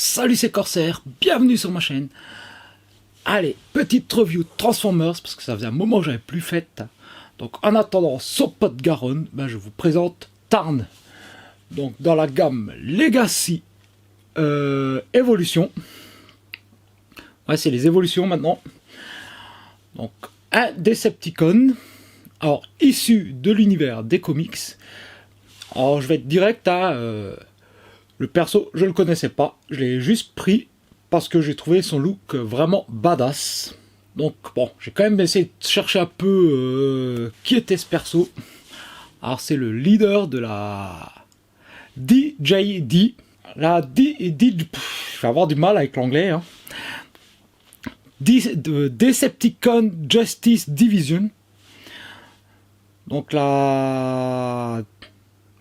Salut, c'est Corsair, bienvenue sur ma chaîne. Allez, petite review Transformers, parce que ça faisait un moment que j'avais plus fait. Donc en attendant son pote Garonne, je vous présente Tarn. Donc dans la gamme Legacy Evolution. Ouais, c'est les évolutions maintenant. Donc un Decepticon, alors issu de l'univers des comics. Alors je vais être direct à... le perso, je le connaissais pas, je l'ai juste pris parce que j'ai trouvé son look vraiment badass. Donc bon, j'ai quand même essayé de chercher un peu qui était ce perso. Alors c'est le leader de la DJD. La je vais avoir du mal avec l'anglais. Hein. Decepticon Justice Division. Donc en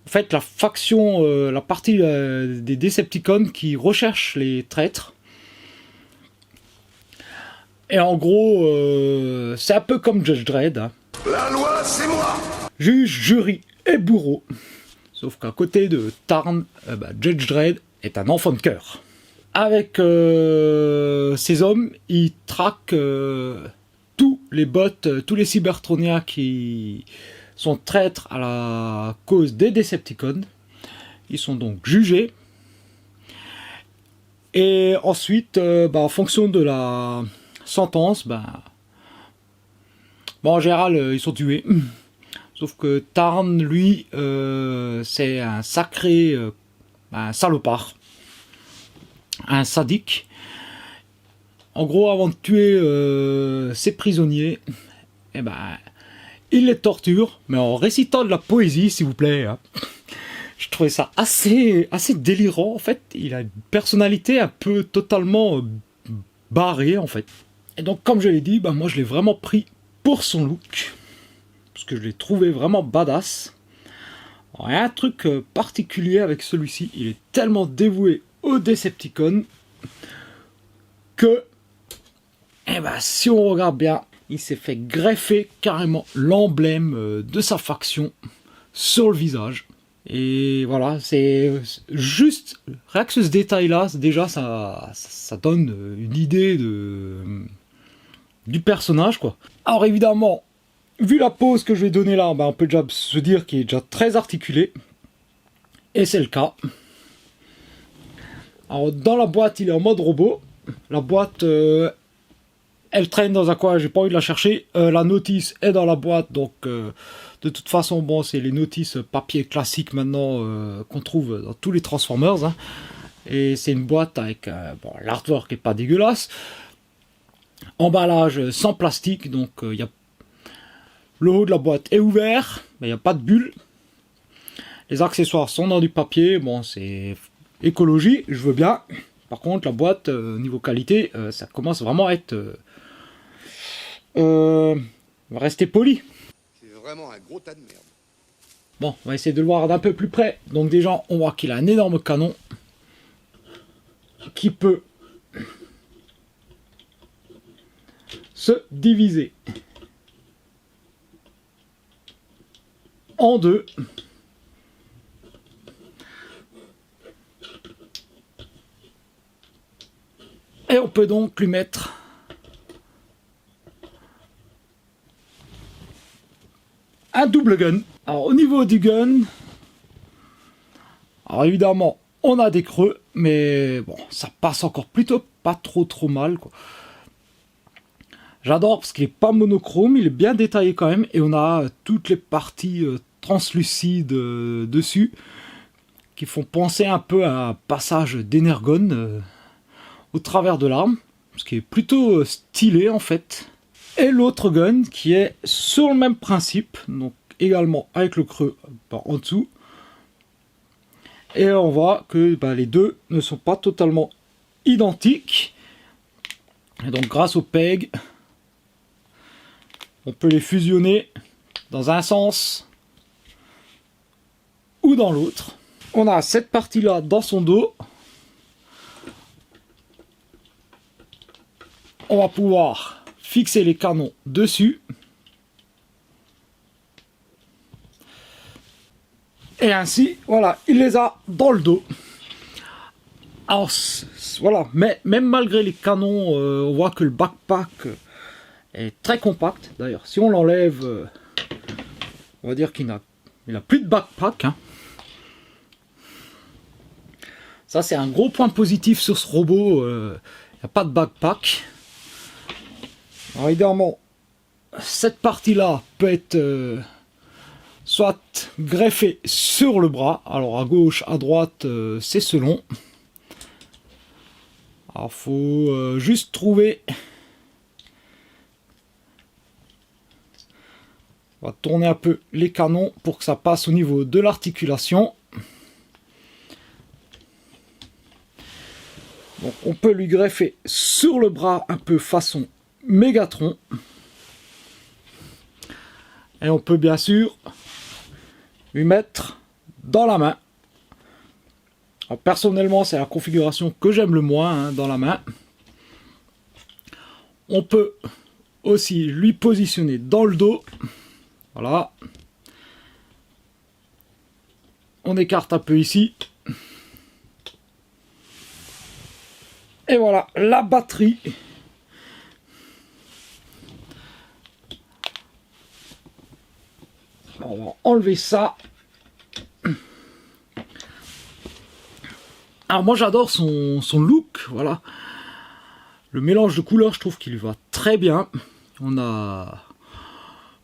fait, la faction, la partie des Decepticons qui recherche les traîtres. Et en gros, c'est un peu comme Judge Dredd. Hein. La loi, c'est moi! Juge, jury et bourreau. Sauf qu'à côté de Tarn, Judge Dredd est un enfant de cœur. Avec ces hommes, il traque tous les bots, tous les Cybertroniens qui sont traîtres à la cause des Decepticons. Ils sont donc jugés. Et ensuite, en fonction de la sentence, en général, ils sont tués. Sauf que Tarn, lui, c'est un sacré un salopard. Un sadique. En gros, avant de tuer ses prisonniers, il les torture, mais en récitant de la poésie, s'il vous plaît. Hein. Je trouvais ça assez délirant, en fait. Il a une personnalité un peu totalement barrée, en fait. Et donc, comme je l'ai dit, moi, je l'ai vraiment pris pour son look. Parce que je l'ai trouvé vraiment badass. Alors, il y a un truc particulier avec celui-ci. Il est tellement dévoué aux Decepticons que, si on regarde bien, il s'est fait greffer carrément l'emblème de sa faction sur le visage. Et voilà, c'est juste, rien que ce détail-là, déjà, ça donne une idée du personnage, quoi. Alors évidemment, vu la pose que je vais donner là, on peut déjà se dire qu'il est déjà très articulé. Et c'est le cas. Alors dans la boîte, il est en mode robot. La boîte... elle traîne dans un coin, j'ai pas envie de la chercher. La notice est dans la boîte, donc de toute façon, c'est les notices papier classiques maintenant qu'on trouve dans tous les Transformers. Hein. Et c'est une boîte avec l'artwork est pas dégueulasse. Emballage sans plastique, donc le haut de la boîte est ouvert, mais il n'y a pas de bulle. Les accessoires sont dans du papier, c'est écologie, je veux bien. Par contre, la boîte, niveau qualité, ça commence vraiment à être... rester poli. C'est vraiment un gros tas de merde. Bon, on va essayer de le voir d'un peu plus près. Donc déjà, on voit qu'il a un énorme canon qui peut se diviser en deux. Et on peut donc lui mettre un double gun. Alors au niveau du gun, alors évidemment on a des creux, mais ça passe encore plutôt pas trop mal, quoi. J'adore parce qu'il est pas monochrome, il est bien détaillé quand même, et on a toutes les parties translucides dessus qui font penser un peu à un passage d'énergone au travers de l'arme, ce qui est plutôt stylé en fait. Et l'autre gun qui est sur le même principe, donc également avec le creux en dessous. Et on voit que les deux ne sont pas totalement identiques. Et donc grâce au PEG, on peut les fusionner dans un sens ou dans l'autre. On a cette partie-là dans son dos. On va pouvoir fixer les canons dessus. Et ainsi, voilà, il les a dans le dos. Alors, voilà, mais même malgré les canons, on voit que le backpack est très compact. D'ailleurs, si on l'enlève, on va dire qu'il n'a plus de backpack. Hein. Ça, c'est un gros point positif sur ce robot. Il n'y a pas de backpack. Alors, évidemment, cette partie-là peut être soit greffée sur le bras. Alors, à gauche, à droite, c'est selon. Alors, faut juste trouver. On va tourner un peu les canons pour que ça passe au niveau de l'articulation. Donc, on peut lui greffer sur le bras un peu façon Mégatron. Et on peut bien sûr lui mettre dans la main. Alors, personnellement, c'est la configuration que j'aime le moins, hein, dans la main. On peut aussi lui positionner dans le dos. Voilà. On écarte un peu ici. Et voilà, la batterie. On va enlever ça. Alors moi j'adore son look, voilà. Le mélange de couleurs, je trouve qu'il lui va très bien. On a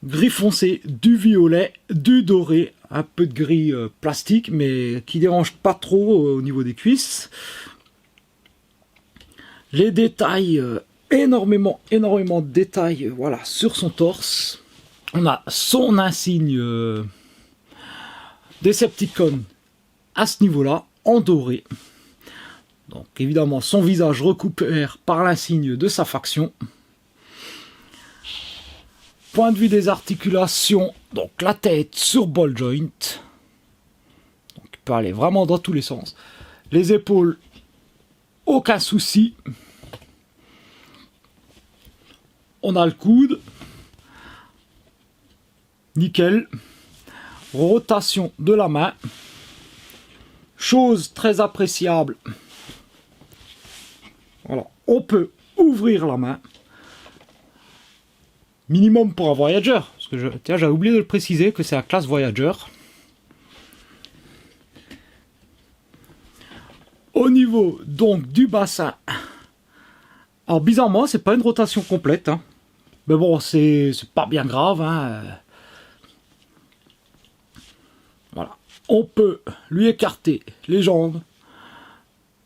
gris foncé, du violet, du doré, un peu de gris plastique, mais qui dérange pas trop au niveau des cuisses. Les détails, énormément de détails, voilà, sur son torse. On a son insigne Decepticon à ce niveau-là, en doré. Donc évidemment, son visage recouvert par l'insigne de sa faction. Point de vue des articulations, donc la tête sur ball joint. Donc il peut aller vraiment dans tous les sens. Les épaules, aucun souci. On a le coude. Nickel. Rotation de la main. Chose très appréciable. Voilà. On peut ouvrir la main. Minimum pour un Voyager. Parce que tiens, j'avais oublié de le préciser que c'est la classe Voyager. Au niveau donc du bassin. Alors bizarrement, c'est pas une rotation complète. Hein. Mais bon, c'est pas bien grave. Hein. Voilà. On peut lui écarter les jambes.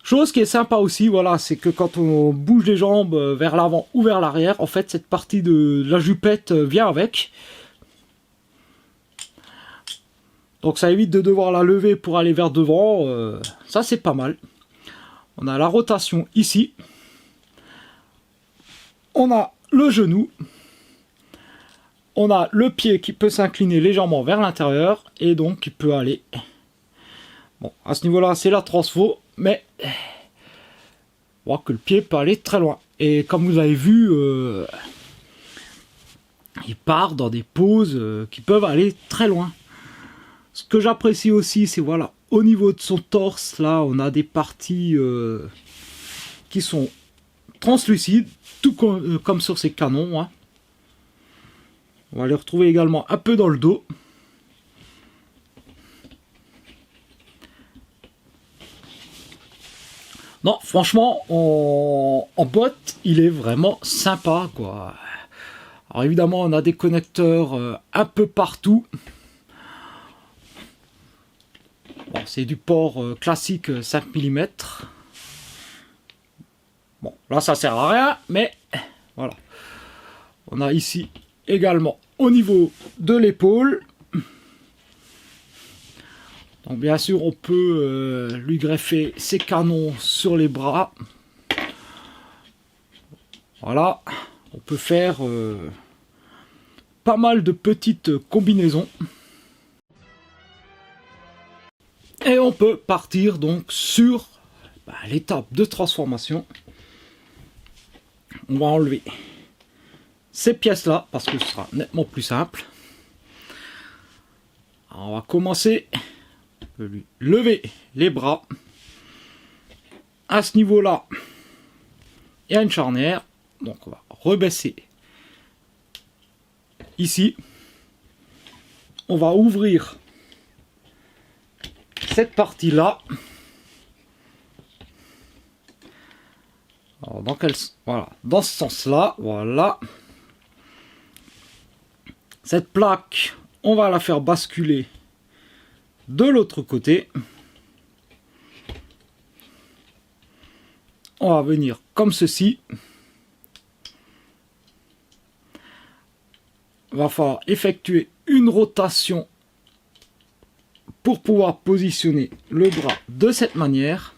Chose qui est sympa aussi, voilà, c'est que quand on bouge les jambes vers l'avant ou vers l'arrière, en fait, cette partie de la jupette vient avec. Donc ça évite de devoir la lever pour aller vers devant. Ça, c'est pas mal. On a la rotation ici. On a le genou. On a le pied qui peut s'incliner légèrement vers l'intérieur. Et donc, qui peut aller... Bon, à ce niveau-là, c'est la transfo. Mais... on voit que le pied peut aller très loin. Et comme vous avez vu... il part dans des poses qui peuvent aller très loin. Ce que j'apprécie aussi, c'est voilà, au niveau de son torse, là, on a des parties qui sont translucides, tout comme sur ses canons. Hein. On va les retrouver également un peu dans le dos. Non, franchement, en botte, il est vraiment sympa, quoi. Alors évidemment, on a des connecteurs un peu partout. Bon, c'est du port classique 5 mm. Bon, là ça sert à rien, mais voilà. On a ici également au niveau de l'épaule. Donc bien sûr, on peut lui greffer ses canons sur les bras. Voilà, on peut faire pas mal de petites combinaisons. Et on peut partir donc sur l'étape de transformation. On va enlever ces pièces-là parce que ce sera nettement plus simple. Alors on va commencer. On peut lui lever les bras. À ce niveau-là, il y a une charnière. Donc on va rebaisser ici. On va ouvrir cette partie-là. Alors, voilà, dans ce sens-là, voilà. Cette plaque, on va la faire basculer de l'autre côté. On va venir comme ceci. Il va falloir effectuer une rotation pour pouvoir positionner le bras de cette manière.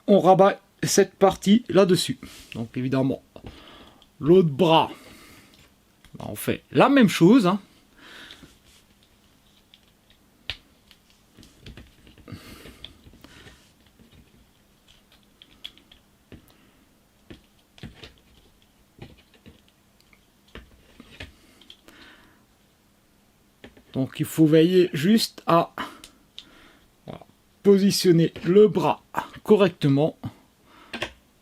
On rabat cette partie là-dessus. Donc évidemment, l'autre bras, on fait la même chose. Hein. Donc il faut veiller juste à positionner le bras correctement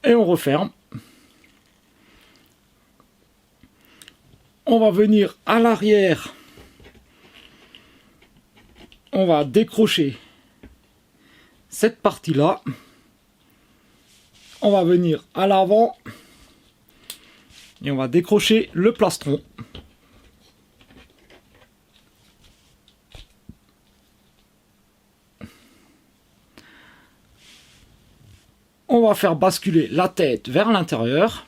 et on referme. On va venir à l'arrière, on va décrocher cette partie là, on va venir à l'avant et on va décrocher le plastron. On va faire basculer la tête vers l'intérieur.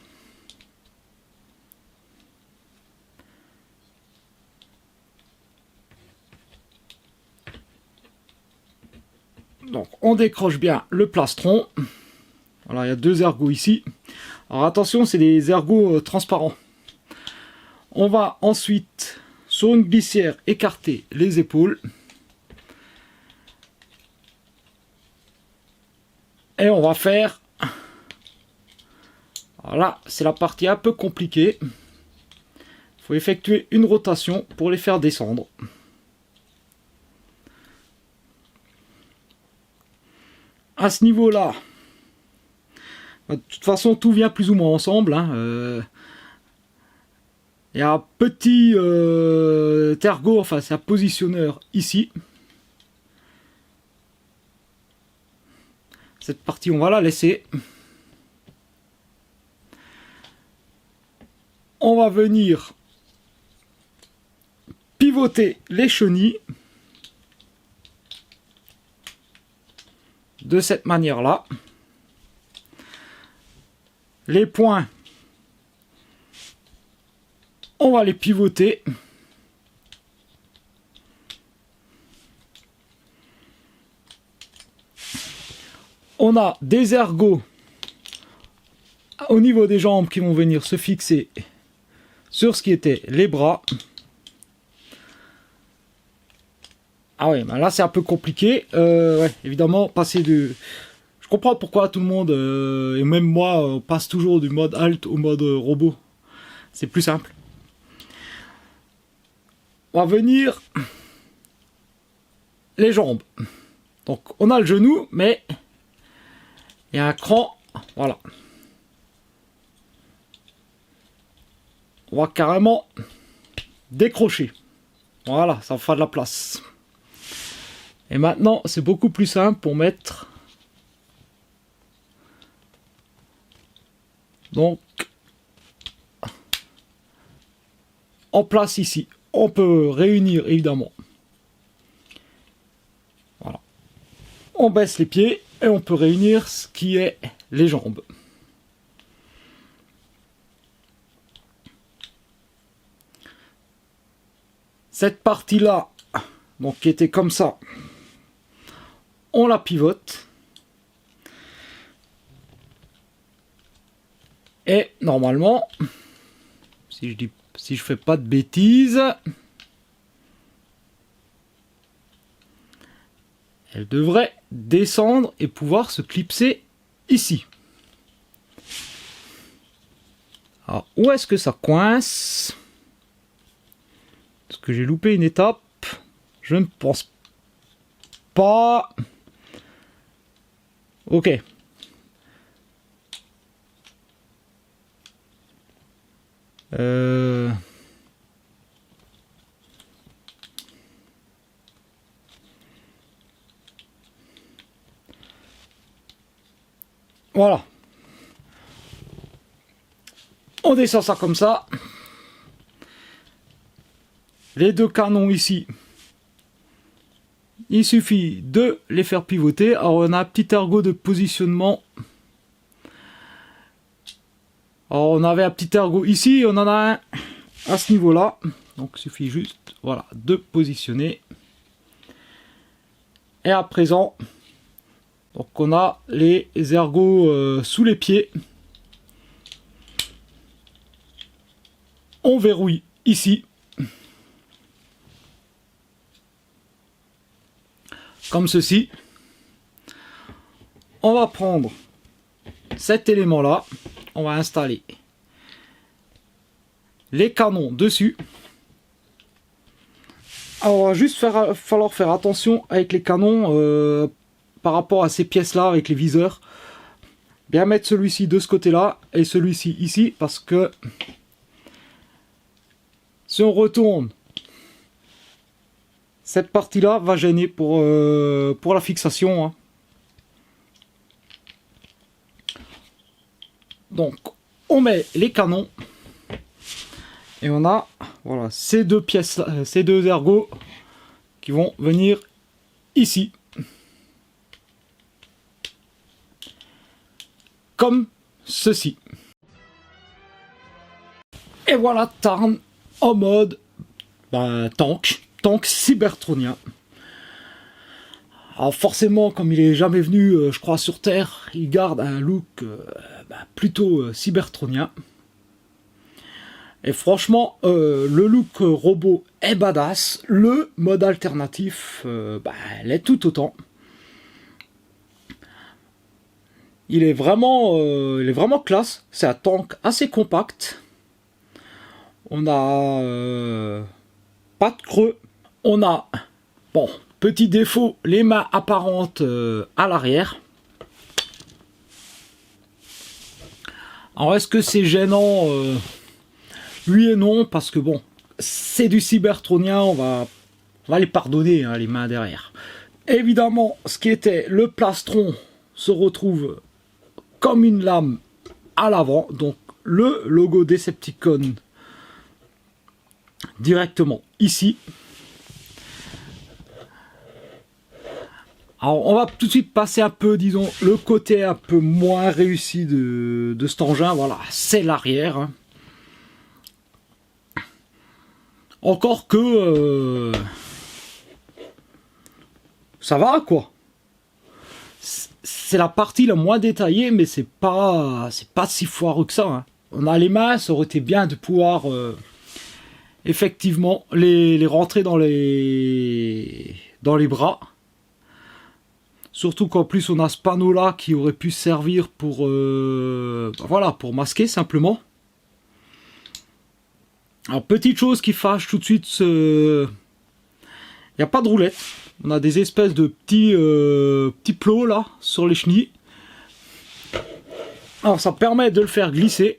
Donc on décroche bien le plastron. Voilà, il y a deux ergots ici. Alors attention, c'est des ergots transparents. On va ensuite, sur une glissière, écarter les épaules. Et on va faire... Voilà, c'est la partie un peu compliquée. Il faut effectuer une rotation pour les faire descendre. À ce niveau-là, de toute façon, tout vient plus ou moins ensemble. Hein. Il y a un petit ergot, enfin c'est un positionneur ici. Cette partie, on va la laisser. On va venir pivoter les chenilles de cette manière-là. Les points, on va les pivoter. On a des ergots au niveau des jambes qui vont venir se fixer sur ce qui était les bras. Ah ouais, ben là c'est un peu compliqué. Ouais, évidemment, passer de... Je comprends pourquoi tout le monde, et même moi, on passe toujours du mode alt au mode robot. C'est plus simple. On va venir les jambes. Donc on a le genou, mais il y a un cran, voilà. On va carrément décrocher. Voilà, ça fera de la place. Et maintenant, c'est beaucoup plus simple pour mettre... Donc, en place ici. On peut réunir, évidemment. Voilà. On baisse les pieds et on peut réunir ce qui est les jambes. Cette partie-là, donc qui était comme ça, on la pivote. Et normalement, si je fais pas de bêtises, elle devrait descendre et pouvoir se clipser ici. Alors, où est-ce que ça coince? Est-ce que j'ai loupé une étape? Je ne pense pas. Ok. Voilà. On descend ça comme ça. Les deux canons ici, il suffit de les faire pivoter. Alors on a un petit ergot de positionnement. Alors on avait un petit ergot ici, on en a un à ce niveau-là. Donc il suffit juste, voilà, de positionner. Et à présent, donc on a les ergots sous les pieds. On verrouille ici. Comme ceci. On va prendre cet élément là, on va installer les canons dessus. Alors il va juste falloir faire attention avec les canons par rapport à ces pièces là avec les viseurs. Bien mettre celui-ci de ce côté là et celui-ci ici, parce que si on retourne, cette partie là va gêner pour la fixation, hein. Donc on met les canons et on a, voilà, ces deux pièces là, ces deux ergots qui vont venir ici comme ceci. Et voilà Tarn en mode tank cybertronien. Alors forcément, comme il est jamais venu, je crois, sur Terre, il garde un look plutôt cybertronien. Et franchement, le look robot est badass. Le mode alternatif l'est tout autant. Il est vraiment classe. C'est un tank assez compact. On a pas de creux. On a, bon, petit défaut, les mains apparentes à l'arrière. Alors est-ce que c'est gênant? Oui et non, parce que bon, c'est du cybertronien, on va les pardonner, hein, les mains derrière. Évidemment, ce qui était le plastron se retrouve comme une lame à l'avant, donc le logo Decepticon directement ici. Alors on va tout de suite passer un peu, disons, le côté un peu moins réussi de cet engin. Voilà, c'est l'arrière, hein. Encore que ça va quoi. C'est la partie la moins détaillée, mais c'est pas si foireux que ça, hein. On a les mains, ça aurait été bien de pouvoir effectivement les rentrer dans les bras. Surtout qu'en plus on a ce panneau là qui aurait pu servir pour voilà, pour masquer simplement. Alors petite chose qui fâche tout de suite, il n'y a pas de roulette. On a des espèces de petits plots là sur les chenilles. Alors ça permet de le faire glisser,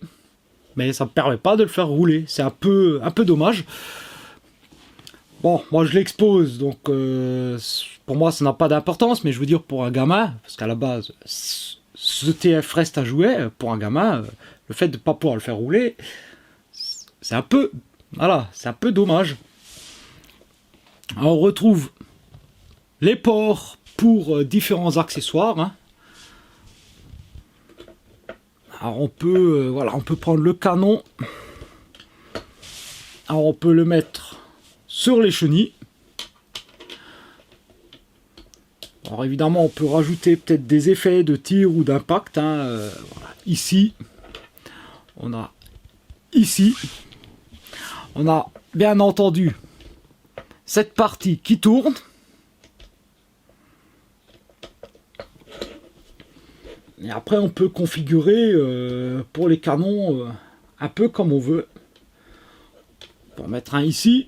mais ça ne permet pas de le faire rouler. C'est un peu dommage. Bon, moi je l'expose, donc pour moi ça n'a pas d'importance, mais je veux dire pour un gamin, parce qu'à la base, ce TF reste à jouer, pour un gamin, le fait de ne pas pouvoir le faire rouler, c'est un peu, voilà, c'est un peu dommage. Alors on retrouve les ports pour différents accessoires, hein. Alors on peut, voilà, on peut prendre le canon, alors on peut le mettre sur les chenilles. Alors évidemment on peut rajouter peut-être des effets de tir ou d'impact, hein. Voilà. Ici on a on a bien entendu cette partie qui tourne. Et après on peut configurer pour les canons un peu comme on veut. On peut mettre un ici,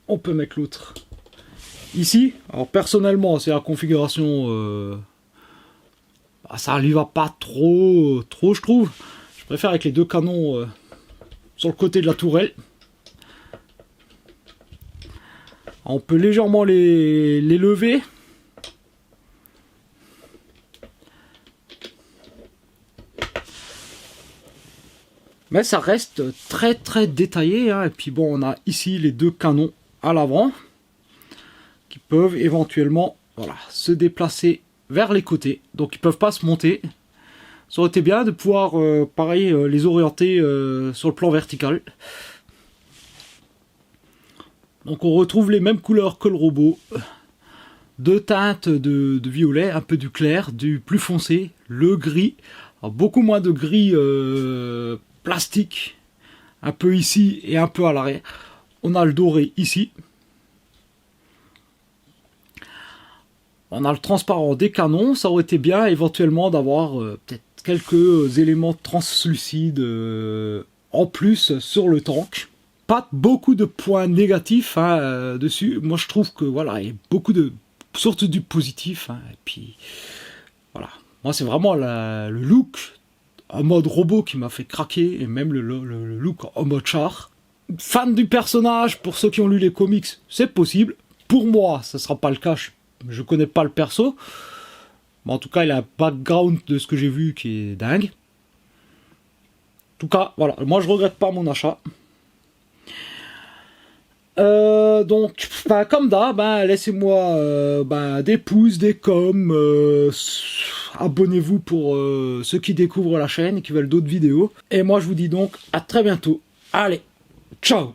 on peut mettre l'autre ici. Alors personnellement c'est la configuration ça lui va pas trop, je trouve. Je préfère avec les deux canons sur le côté de la tourelle. On peut légèrement les lever. Mais ça reste très détaillé, hein. Et puis bon, on a ici les deux canons à l'avant qui peuvent éventuellement, voilà, se déplacer vers les côtés. Donc ils peuvent pas se monter. Ça aurait été bien de pouvoir, pareil, les orienter sur le plan vertical. Donc on retrouve les mêmes couleurs que le robot. Deux teintes de violet, un peu du clair, du plus foncé, le gris. Alors, beaucoup moins de gris plastique, un peu ici et un peu à l'arrière. On a le doré ici. On a le transparent des canons. Ça aurait été bien éventuellement d'avoir peut-être quelques éléments translucides en plus sur le tank. Pas beaucoup de points négatifs hein, dessus. Moi je trouve que voilà, il y a beaucoup de, surtout du positif. Hein, et puis voilà, moi c'est vraiment le look en mode robot qui m'a fait craquer, et même le look en mode char. Fan du personnage, pour ceux qui ont lu les comics, c'est possible. Pour moi, ça sera pas le cas. Je connais pas le perso. Mais en tout cas, il a un background de ce que j'ai vu qui est dingue. En tout cas, voilà, moi je regrette pas mon achat. Donc, bah, comme d'hab, bah, laissez-moi des pouces, des coms, abonnez-vous pour ceux qui découvrent la chaîne et qui veulent d'autres vidéos. Et moi, je vous dis donc à très bientôt. Allez, ciao!